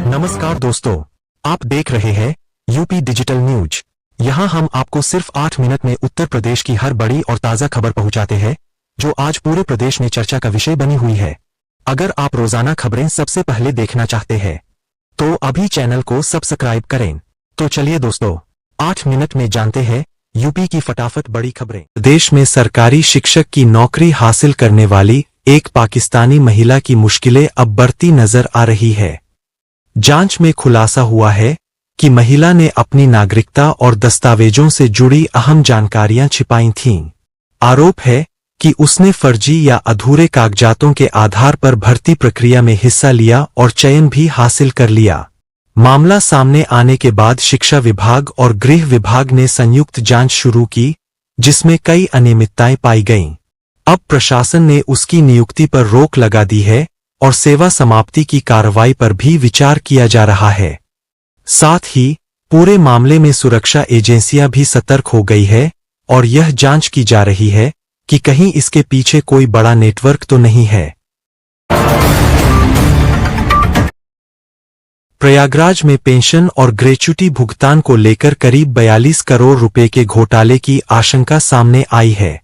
नमस्कार दोस्तों, आप देख रहे हैं यूपी डिजिटल न्यूज। यहाँ हम आपको सिर्फ 8 मिनट में उत्तर प्रदेश की हर बड़ी और ताज़ा खबर पहुँचाते हैं, जो आज पूरे प्रदेश में चर्चा का विषय बनी हुई है। अगर आप रोजाना खबरें सबसे पहले देखना चाहते हैं, तो अभी चैनल को सब्सक्राइब करें। तो चलिए दोस्तों, 8 मिनट में जानते हैं यूपी की फटाफट बड़ी खबरें। देश में सरकारी शिक्षक की नौकरी हासिल करने वाली एक पाकिस्तानी महिला की मुश्किलें अब बढ़ती नजर आ रही है। जांच में खुलासा हुआ है कि महिला ने अपनी नागरिकता और दस्तावेजों से जुड़ी अहम जानकारियां छिपाई थीं। आरोप है कि उसने फर्जी या अधूरे कागजातों के आधार पर भर्ती प्रक्रिया में हिस्सा लिया और चयन भी हासिल कर लिया। मामला सामने आने के बाद शिक्षा विभाग और गृह विभाग ने संयुक्त जांच शुरू की, जिसमें कई अनियमितताएं पाई गईं। अब प्रशासन ने उसकी नियुक्ति पर रोक लगा दी है और सेवा समाप्ति की कार्रवाई पर भी विचार किया जा रहा है। साथ ही पूरे मामले में सुरक्षा एजेंसियां भी सतर्क हो गई है और यह जांच की जा रही है कि कहीं इसके पीछे कोई बड़ा नेटवर्क तो नहीं है। प्रयागराज में पेंशन और ग्रेच्युटी भुगतान को लेकर करीब 42 करोड़ रुपए के घोटाले की आशंका सामने आई है।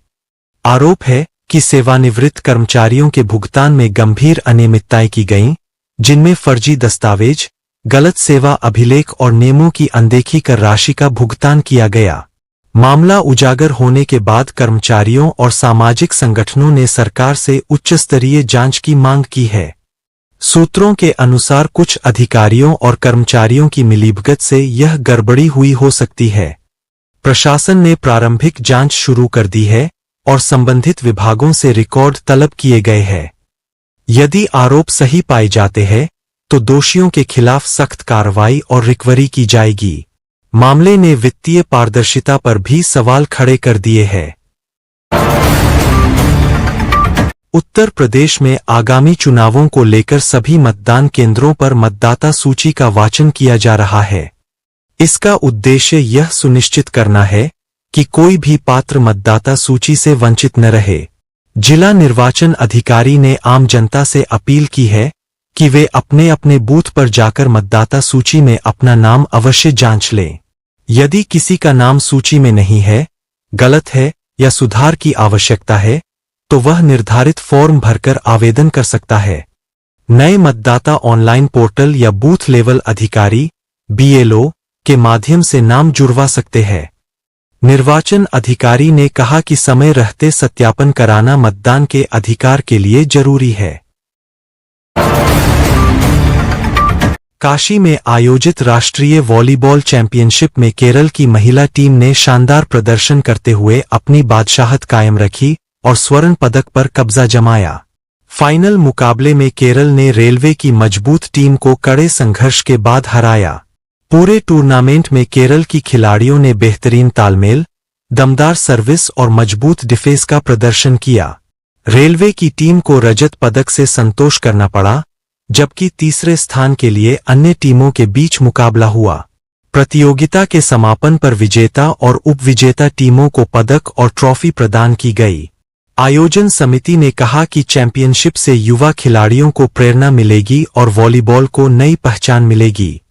आरोप है कि सेवानिवृत्त कर्मचारियों के भुगतान में गंभीर अनियमितताएं की गईं, जिनमें फर्जी दस्तावेज, गलत सेवा अभिलेख और नियमों की अनदेखी कर राशि का भुगतान किया गया। मामला उजागर होने के बाद कर्मचारियों और सामाजिक संगठनों ने सरकार से उच्च स्तरीय जांच की मांग की है। सूत्रों के अनुसार कुछ अधिकारियों और कर्मचारियों की मिलीभगत से यह गड़बड़ी हुई हो सकती है। प्रशासन ने प्रारंभिक जांच शुरू कर दी है और संबंधित विभागों से रिकॉर्ड तलब किए गए हैं। यदि आरोप सही पाए जाते हैं, तो दोषियों के खिलाफ सख्त कार्रवाई और रिकवरी की जाएगी। मामले ने वित्तीय पारदर्शिता पर भी सवाल खड़े कर दिए हैं। उत्तर प्रदेश में आगामी चुनावों को लेकर सभी मतदान केंद्रों पर मतदाता सूची का वाचन किया जा रहा है। इसका उद्देश्य यह सुनिश्चित करना है कि कोई भी पात्र मतदाता सूची से वंचित न रहे। जिला निर्वाचन अधिकारी ने आम जनता से अपील की है कि वे अपने अपने बूथ पर जाकर मतदाता सूची में अपना नाम अवश्य जांच लें। यदि किसी का नाम सूची में नहीं है, गलत है या सुधार की आवश्यकता है, तो वह निर्धारित फॉर्म भरकर आवेदन कर सकता है। नए मतदाता ऑनलाइन पोर्टल या बूथ लेवल अधिकारी BLO के माध्यम से नाम जुड़वा सकते हैं। निर्वाचन अधिकारी ने कहा कि समय रहते सत्यापन कराना मतदान के अधिकार के लिए जरूरी है। काशी में आयोजित राष्ट्रीय वॉलीबॉल चैंपियनशिप में केरल की महिला टीम ने शानदार प्रदर्शन करते हुए अपनी बादशाहत कायम रखी और स्वर्ण पदक पर कब्जा जमाया। फाइनल मुकाबले में केरल ने रेलवे की मजबूत टीम को कड़े संघर्ष के बाद हराया। पूरे टूर्नामेंट में केरल की खिलाड़ियों ने बेहतरीन तालमेल, दमदार सर्विस और मजबूत डिफेंस का प्रदर्शन किया। रेलवे की टीम को रजत पदक से संतोष करना पड़ा, जबकि तीसरे स्थान के लिए अन्य टीमों के बीच मुकाबला हुआ। प्रतियोगिता के समापन पर विजेता और उपविजेता टीमों को पदक और ट्रॉफी प्रदान की गई। आयोजन समिति ने कहा कि चैंपियनशिप से युवा खिलाड़ियों को प्रेरणा मिलेगी और वॉलीबॉल को नई पहचान मिलेगी।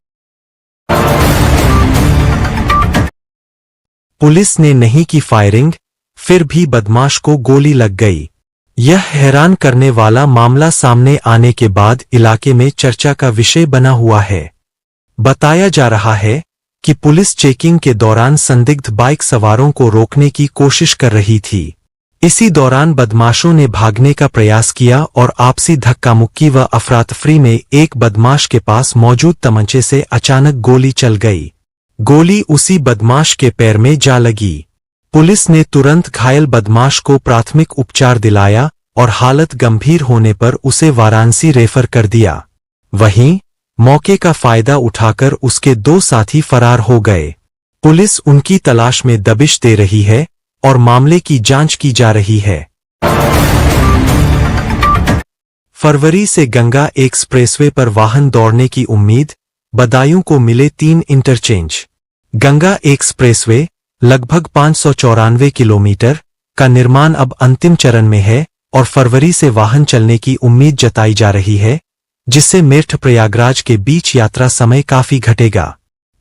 पुलिस ने नहीं की फायरिंग, फिर भी बदमाश को गोली लग गई। यह हैरान करने वाला मामला सामने आने के बाद इलाके में चर्चा का विषय बना हुआ है। बताया जा रहा है कि पुलिस चेकिंग के दौरान संदिग्ध बाइक सवारों को रोकने की कोशिश कर रही थी। इसी दौरान बदमाशों ने भागने का प्रयास किया और आपसी धक्का-मुक्की व अफरा-तफरी में एक बदमाश के पास मौजूद तमंचे से अचानक गोली चल गई। गोली उसी बदमाश के पैर में जा लगी। पुलिस ने तुरंत घायल बदमाश को प्राथमिक उपचार दिलाया और हालत गंभीर होने पर उसे वाराणसी रेफर कर दिया। वहीं मौके का फायदा उठाकर उसके 2 साथी फरार हो गए। पुलिस उनकी तलाश में दबिश दे रही है और मामले की जांच की जा रही है। फरवरी से गंगा एक्सप्रेसवे पर वाहन दौड़ने की उम्मीद, बदायूं को मिले 3 इंटरचेंज। गंगा एक्सप्रेसवे लगभग 594 किलोमीटर का निर्माण अब अंतिम चरण में है और फरवरी से वाहन चलने की उम्मीद जताई जा रही है, जिससे मेरठ प्रयागराज के बीच यात्रा समय काफी घटेगा।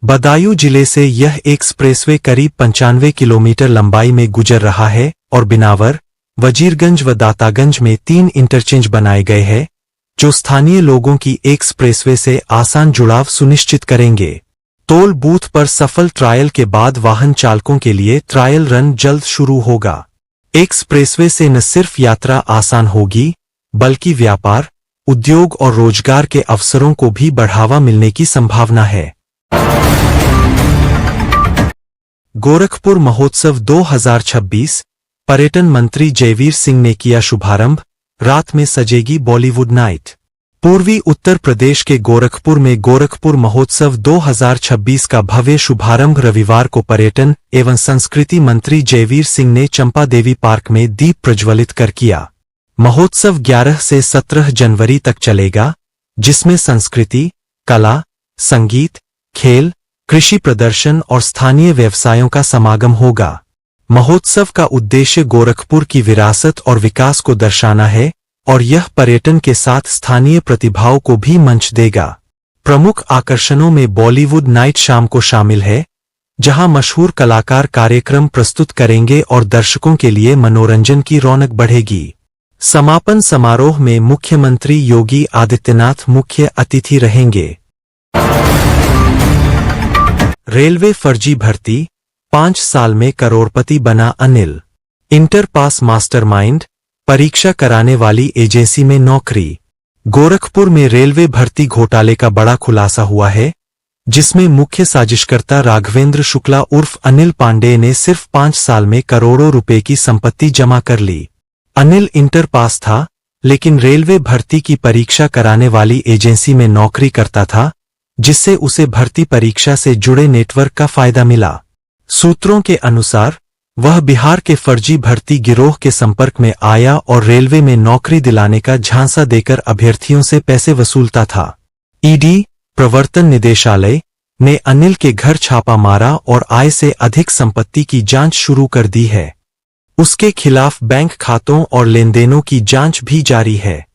बदायूं जिले से यह एक्सप्रेसवे करीब 95 किलोमीटर लंबाई में गुजर रहा है और बिनावर, वजीरगंज व दातागंज में 3 इंटरचेंज बनाए गए हैं, जो स्थानीय लोगों की एक्सप्रेसवे से आसान जुड़ाव सुनिश्चित करेंगे। टोल बूथ पर सफल ट्रायल के बाद वाहन चालकों के लिए ट्रायल रन जल्द शुरू होगा। एक्सप्रेसवे से न सिर्फ यात्रा आसान होगी, बल्कि व्यापार, उद्योग और रोजगार के अवसरों को भी बढ़ावा मिलने की संभावना है। गोरखपुर महोत्सव 2026, पर्यटन मंत्री जयवीर सिंह ने किया शुभारंभ, रात में सजेगी बॉलीवुड नाइट। पूर्वी उत्तर प्रदेश के गोरखपुर में गोरखपुर महोत्सव 2026 का भव्य शुभारंभ रविवार को पर्यटन एवं संस्कृति मंत्री जयवीर सिंह ने चंपा देवी पार्क में दीप प्रज्वलित कर किया। महोत्सव 11 से 17 जनवरी तक चलेगा, जिसमें संस्कृति, कला, संगीत, खेल, कृषि प्रदर्शन और स्थानीय व्यवसायों का समागम होगा। महोत्सव का उद्देश्य गोरखपुर की विरासत और विकास को दर्शाना है और यह पर्यटन के साथ स्थानीय प्रतिभाओं को भी मंच देगा। प्रमुख आकर्षणों में बॉलीवुड नाइट शाम को शामिल है, जहां मशहूर कलाकार कार्यक्रम प्रस्तुत करेंगे और दर्शकों के लिए मनोरंजन की रौनक बढ़ेगी। समापन समारोह में मुख्यमंत्री योगी आदित्यनाथ मुख्य अतिथि रहेंगे। रेलवे फर्जी भर्ती, 5 साल में करोड़पति बना अनिल। इंटर पास मास्टरमाइंड, परीक्षा कराने वाली एजेंसी में नौकरी। गोरखपुर में रेलवे भर्ती घोटाले का बड़ा खुलासा हुआ है, जिसमें मुख्य साजिशकर्ता राघवेंद्र शुक्ला उर्फ अनिल पांडे ने सिर्फ 5 साल में करोड़ों रुपए की संपत्ति जमा कर ली। अनिल इंटर पास था, लेकिन रेलवे भर्ती की परीक्षा कराने वाली एजेंसी में नौकरी करता था, जिससे उसे भर्ती परीक्षा से जुड़े नेटवर्क का फायदा मिला। सूत्रों के अनुसार वह बिहार के फर्जी भर्ती गिरोह के संपर्क में आया और रेलवे में नौकरी दिलाने का झांसा देकर अभ्यर्थियों से पैसे वसूलता था। ईडी, प्रवर्तन निदेशालय, ने अनिल के घर छापा मारा और आय से अधिक संपत्ति की जांच शुरू कर दी है। उसके खिलाफ बैंक खातों और लेनदेनों की जांच भी जारी है।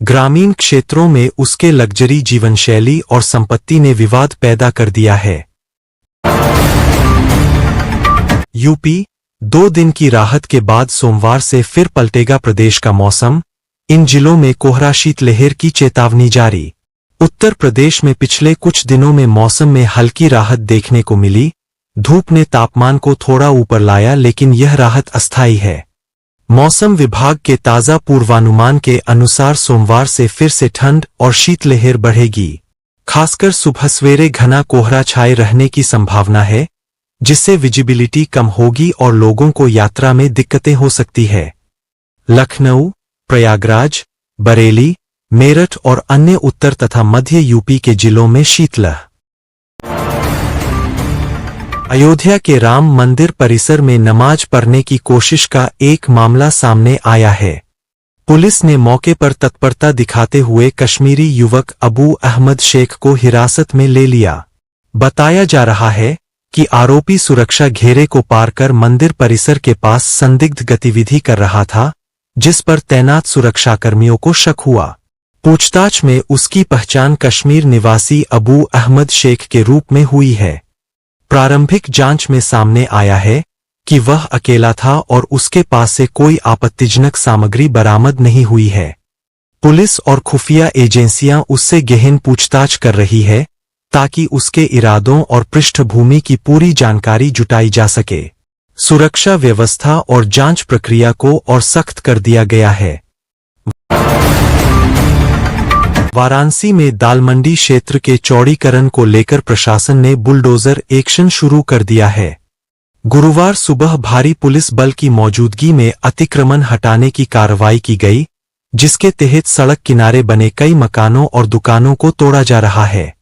ग्रामीण क्षेत्रों में उसके लग्जरी जीवनशैली और संपत्ति ने विवाद पैदा कर दिया है। यूपी, 2 दिन की राहत के बाद सोमवार से फिर पलटेगा प्रदेश का मौसम, इन जिलों में कोहरा शीतलहर की चेतावनी जारी। उत्तर प्रदेश में पिछले कुछ दिनों में मौसम में हल्की राहत देखने को मिली, धूप ने तापमान को थोड़ा ऊपर लाया, लेकिन यह राहत अस्थायी है। मौसम विभाग के ताज़ा पूर्वानुमान के अनुसार सोमवार से फिर से ठंड और शीतलहर बढ़ेगी। खासकर सुबह सवेरे घना कोहरा छाए रहने की संभावना है, जिससे विजिबिलिटी कम होगी और लोगों को यात्रा में दिक्कतें हो सकती है। लखनऊ, प्रयागराज, बरेली, मेरठ और अन्य उत्तर तथा मध्य यूपी के जिलों में शीतलहर। अयोध्या के राम मंदिर परिसर में नमाज पढ़ने की कोशिश का एक मामला सामने आया है। पुलिस ने मौके पर तत्परता दिखाते हुए कश्मीरी युवक अबू अहमद शेख को हिरासत में ले लिया। बताया जा रहा है कि आरोपी सुरक्षा घेरे को पार कर मंदिर परिसर के पास संदिग्ध गतिविधि कर रहा था, जिस पर तैनात सुरक्षाकर्मियों को शक हुआ। पूछताछ में उसकी पहचान कश्मीर निवासी अबू अहमद शेख के रूप में हुई है। प्रारंभिक जांच में सामने आया है कि वह अकेला था और उसके पास से कोई आपत्तिजनक सामग्री बरामद नहीं हुई है। पुलिस और खुफिया एजेंसियां उससे गहन पूछताछ कर रही है, ताकि उसके इरादों और पृष्ठभूमि की पूरी जानकारी जुटाई जा सके। सुरक्षा व्यवस्था और जांच प्रक्रिया को और सख्त कर दिया गया है। वाराणसी में दाल मंडी क्षेत्र के चौड़ीकरण को लेकर प्रशासन ने बुलडोजर एक्शन शुरू कर दिया है। गुरुवार सुबह भारी पुलिस बल की मौजूदगी में अतिक्रमण हटाने की कार्रवाई की गई, जिसके तहत सड़क किनारे बने कई मकानों और दुकानों को तोड़ा जा रहा है।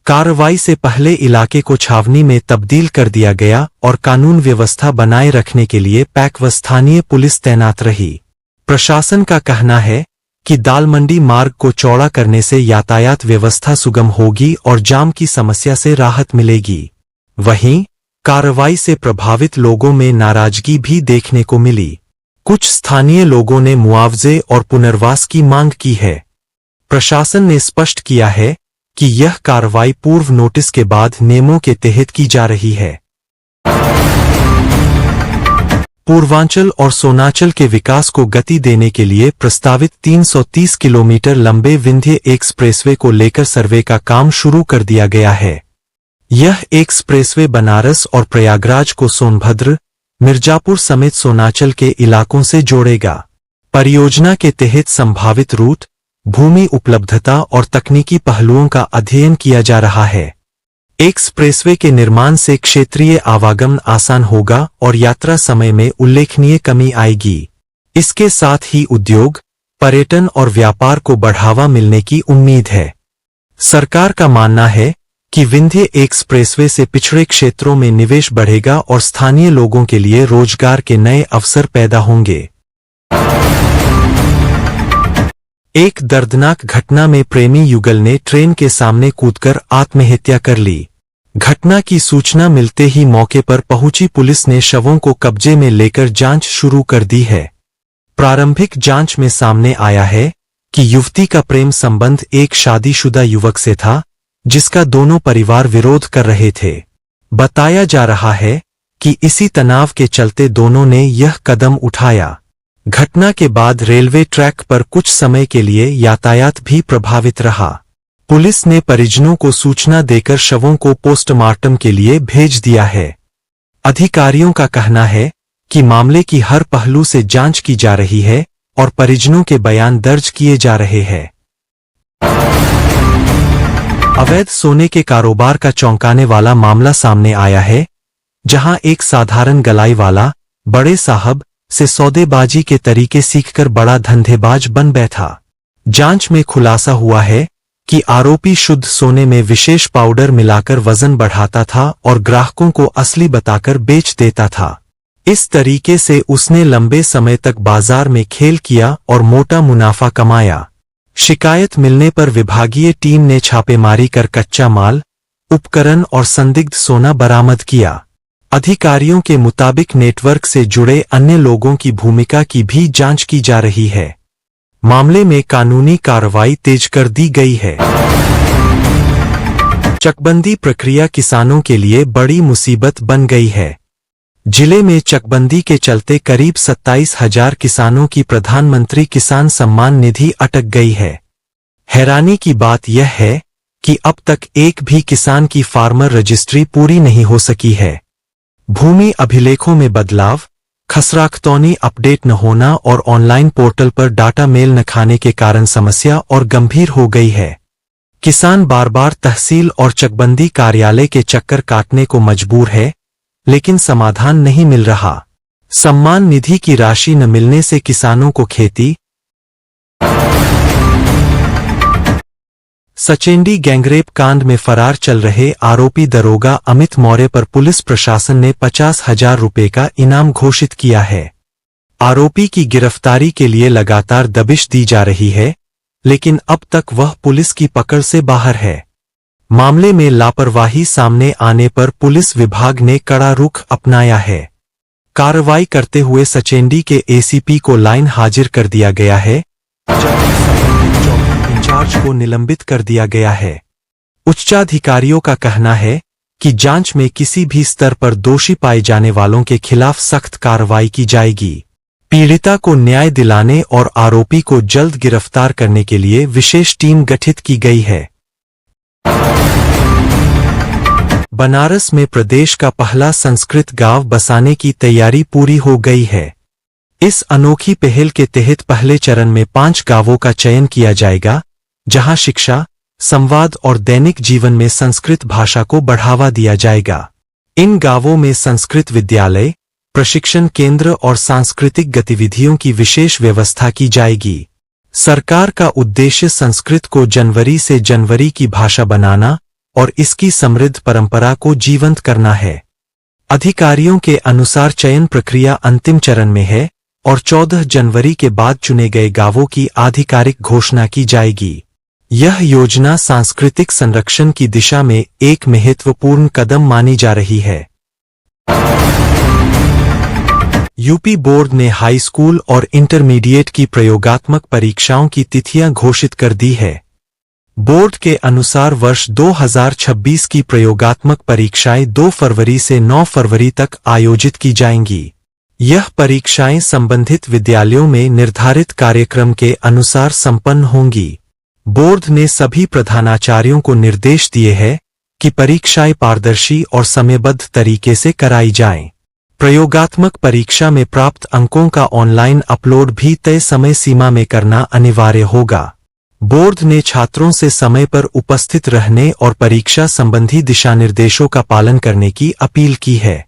कार्रवाई से पहले इलाके को छावनी में तब्दील कर दिया गया और कानून व्यवस्था बनाए रखने के लिए पैक व स्थानीय पुलिस तैनात रही। प्रशासन का कहना है कि दाल मंडी मार्ग को चौड़ा करने से यातायात व्यवस्था सुगम होगी और जाम की समस्या से राहत मिलेगी। वहीं कार्रवाई से प्रभावित लोगों में नाराजगी भी देखने को मिली। कुछ स्थानीय लोगों ने मुआवजे और पुनर्वास की मांग की है। प्रशासन ने स्पष्ट किया है कि यह कार्रवाई पूर्व नोटिस के बाद नियमों के तहत की जा रही है। पूर्वांचल और सोनाचल के विकास को गति देने के लिए प्रस्तावित 330 किलोमीटर लंबे विंध्य एक्सप्रेसवे को लेकर सर्वे का काम शुरू कर दिया गया है। यह एक्सप्रेसवे बनारस और प्रयागराज को सोनभद्र, मिर्जापुर समेत सोनाचल के इलाकों से जोड़ेगा। परियोजना के तहत संभावित रूट, भूमि उपलब्धता और तकनीकी पहलुओं का अध्ययन किया जा रहा है। एक्सप्रेसवे के निर्माण से क्षेत्रीय आवागमन आसान होगा और यात्रा समय में उल्लेखनीय कमी आएगी। इसके साथ ही उद्योग, पर्यटन और व्यापार को बढ़ावा मिलने की उम्मीद है। सरकार का मानना है कि विंध्य एक्सप्रेसवे से पिछड़े क्षेत्रों में निवेश बढ़ेगा और स्थानीय लोगों के लिए रोजगार के नए अवसर पैदा होंगे। एक दर्दनाक घटना में प्रेमी युगल ने ट्रेन के सामने कूदकर आत्महत्या कर ली। घटना की सूचना मिलते ही मौके पर पहुंची पुलिस ने शवों को कब्जे में लेकर जांच शुरू कर दी है। प्रारंभिक जांच में सामने आया है कि युवती का प्रेम संबंध एक शादीशुदा युवक से था, जिसका दोनों परिवार विरोध कर रहे थे। बताया जा रहा है कि इसी तनाव के चलते दोनों ने यह कदम उठाया। घटना के बाद रेलवे ट्रैक पर कुछ समय के लिए यातायात भी प्रभावित रहा। पुलिस ने परिजनों को सूचना देकर शवों को पोस्टमार्टम के लिए भेज दिया है। अधिकारियों का कहना है कि मामले की हर पहलू से जांच की जा रही है और परिजनों के बयान दर्ज किए जा रहे हैं। अवैध सोने के कारोबार का चौंकाने वाला मामला सामने आया है, जहां एक साधारण गलाई वाला बड़े साहब से सौदेबाजी के तरीके सीखकर बड़ा धंधेबाज बन बैठा। जांच में खुलासा हुआ है कि आरोपी शुद्ध सोने में विशेष पाउडर मिलाकर वजन बढ़ाता था और ग्राहकों को असली बताकर बेच देता था। इस तरीके से उसने लंबे समय तक बाजार में खेल किया और मोटा मुनाफा कमाया। शिकायत मिलने पर विभागीय टीम ने छापेमारी कर कच्चा माल, उपकरण और संदिग्ध सोना बरामद किया। अधिकारियों के मुताबिक नेटवर्क से जुड़े अन्य लोगों की भूमिका की भी जांच की जा रही है। मामले में कानूनी कार्रवाई तेज कर दी गई है। चकबंदी प्रक्रिया किसानों के लिए बड़ी मुसीबत बन गई है। जिले में चकबंदी के चलते करीब 27,000 किसानों की प्रधानमंत्री किसान सम्मान निधि अटक गई है। हैरानी की बात यह है कि अब तक एक भी किसान की फार्मर रजिस्ट्री पूरी नहीं हो सकी है। भूमि अभिलेखों में बदलाव, खसराखतौनी अपडेट न होना और ऑनलाइन पोर्टल पर डाटा मेल न खाने के कारण समस्या और गंभीर हो गई है। किसान बार बार तहसील और चकबंदी कार्यालय के चक्कर काटने को मजबूर है, लेकिन समाधान नहीं मिल रहा। सम्मान निधि की राशि न मिलने से किसानों को खेती। सचेंडी गैंगरेप कांड में फरार चल रहे आरोपी दरोगा अमित मौर्य पर पुलिस प्रशासन ने 50,000 रुपये का इनाम घोषित किया है। आरोपी की गिरफ्तारी के लिए लगातार दबिश दी जा रही है, लेकिन अब तक वह पुलिस की पकड़ से बाहर है। मामले में लापरवाही सामने आने पर पुलिस विभाग ने कड़ा रुख अपनाया है। कार्रवाई करते हुए सचेंडी के एसीपी को लाइन हाजिर कर दिया गया है, जबकि संबंधित चौकी इंचार्ज को निलंबित कर दिया गया है। उच्चाधिकारियों का कहना है कि जांच में किसी भी स्तर पर दोषी पाए जाने वालों के खिलाफ सख्त कार्रवाई की जाएगी। पीड़िता को न्याय दिलाने और आरोपी को जल्द गिरफ्तार करने के लिए विशेष टीम गठित की गई है। बनारस में प्रदेश का पहला संस्कृत गांव बसाने की तैयारी पूरी हो गई है। इस अनोखी पहल के तहत पहले चरण में 5 गांवों का चयन किया जाएगा, जहां शिक्षा, संवाद और दैनिक जीवन में संस्कृत भाषा को बढ़ावा दिया जाएगा। इन गांवों में संस्कृत विद्यालय, प्रशिक्षण केंद्र और सांस्कृतिक गतिविधियों की विशेष व्यवस्था की जाएगी। सरकार का उद्देश्य संस्कृत को जनवरी से जनवरी की भाषा बनाना और इसकी समृद्ध परंपरा को जीवंत करना है। अधिकारियों के अनुसार चयन प्रक्रिया अंतिम चरण में है और 14 जनवरी के बाद चुने गए गांवों की आधिकारिक घोषणा की जाएगी। यह योजना सांस्कृतिक संरक्षण की दिशा में एक महत्वपूर्ण कदम मानी जा रही है। यूपी बोर्ड ने हाई स्कूल और इंटरमीडिएट की प्रयोगात्मक परीक्षाओं की तिथियां घोषित कर दी है। बोर्ड के अनुसार वर्ष 2026 की प्रयोगात्मक परीक्षाएं 2 फरवरी से 9 फरवरी तक आयोजित की जाएंगी। यह परीक्षाएं संबंधित विद्यालयों में निर्धारित कार्यक्रम के अनुसार संपन्न होंगी। बोर्ड ने सभी प्रधानाचार्यों को निर्देश दिए हैं कि परीक्षाएं पारदर्शी और समयबद्ध तरीके से कराई जाएं। प्रयोगात्मक परीक्षा में प्राप्त अंकों का ऑनलाइन अपलोड भी तय समय सीमा में करना अनिवार्य होगा। बोर्ड ने छात्रों से समय पर उपस्थित रहने और परीक्षा संबंधी दिशानिर्देशों का पालन करने की अपील की है।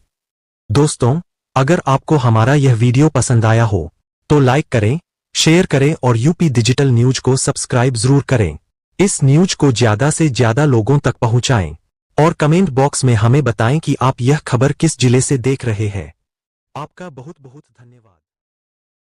दोस्तों, अगर आपको हमारा यह वीडियो पसंद आया हो तो लाइक करें, शेयर करें और यूपी डिजिटल न्यूज को सब्सक्राइब जरूर करें। इस न्यूज को ज्यादा से ज्यादा लोगों तक पहुंचाएं और कमेंट बॉक्स में हमें बताएं कि आप यह खबर किस जिले से देख रहे हैं। आपका बहुत बहुत धन्यवाद।